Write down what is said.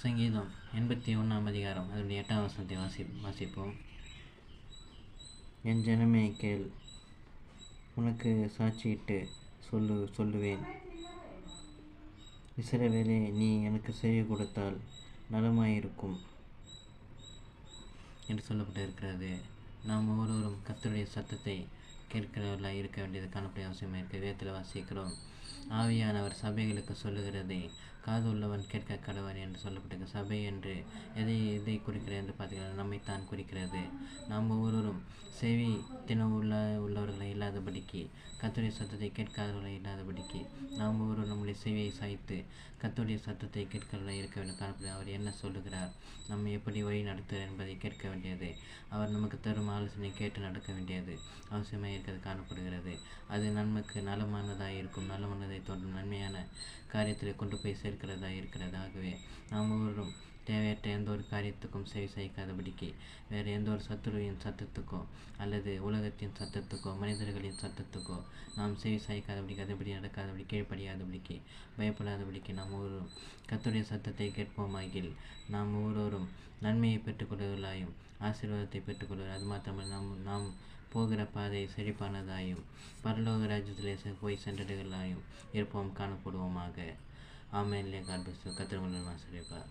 சங்கீதம் 81ஆம் அதிகாரம் அதனுடைய 8ஆம் வசனத்தை வாசிப்போம். என் ஜனமே கேள், உனக்கு சாட்சியிட்டு சொல்லுவேன். இஸ்ரவேலே, நீ எனக்கு செவி கொடுத்தால் நலமாயிருக்கும் என்று சொல்லப்பட்டிருக்கிறது. நாம் ஒவ்வொருவரும் கர்த்தருடைய சத்தத்தை கேட்கிறவர்களாக இருக்க வேண்டியது காணப்படைய அவசியமாக இருக்க. வேதத்தில் வாசிக்கிறோம், ஆவியானவர் சபைகளுக்கு சொல்லுகிறதை காது உள்ளவன் கேட்க கடவன் என்று சொல்லப்பட்டிருக்க. சபை என்று எதை குறிக்கிறது என்று பார்த்தீங்கன்னா நம்மைத்தான் குறிக்கிறது. நாம் ஒவ்வொருவரும் செவி உள்ளவர்களை இல்லாதபடிக்கு, கர்த்தருடைய சத்தத்தை கேட்காதவர்களை இல்லாதபடிக்கு நாம் ஒவ்வொருவரும் நம்முடைய செவியை சாய்த்து கர்த்தருடைய சத்தத்தை கேட்கிறவர்களாக இருக்க வேண்டும் காணப்படும். அவர் என்ன சொல்லுகிறார், நம்மை எப்படி வழி நடத்துகிறார் என்பதை கேட்க வேண்டியது, அவர் நமக்கு தரும் ஆலோசனை கேட்டு நடக்க வேண்டியது அவசியமாக இருக்கிறது காணப்படுகிறது. அது நன்மைக்கு நலமானதாக இருக்கும், நலமானதை தோன்றும் நன்மையான காரியத்தில் கொண்டு போய் சேர்க்கிறதா இருக்கிறது. ஆகவே நாம் ஒவ்வொருவரும் தேவையற்ற எந்த ஒரு காரியத்துக்கும் செவி சாய்க்காதபடிக்கு, வேறு எந்த ஒரு சத்துருவின் சத்தத்துக்கோ அல்லது உலகத்தின் சத்தத்துக்கோ மனிதர்களின் சத்தத்துக்கோ நாம் செவி சாய்க்காதபடிக்கு, அதுபடி நடக்காதபடி, கீழ்ப்படியாதபடிக்கு, பயப்படாதபடிக்கு நாம் ஒவ்வொருவரும் கர்த்தருடைய சத்தத்தை கேட்போமாகில் நாம் ஒவ்வொருவரும் நன்மையை பெற்றுக்கொள்வதாயும் ஆசீர்வாதத்தை பெற்றுக்கொள்வது, அது மாத்திரமல்ல நாம் போகிற பாதை செழிப்பானதாயும் பரலோக ராஜ்யத்திலே போய் சென்றடைகளாயும் இருப்போம் காணப்படுவோமாக. ஆமென். கர்த்தர் உங்களை ஆசீர்வதிப்பார்.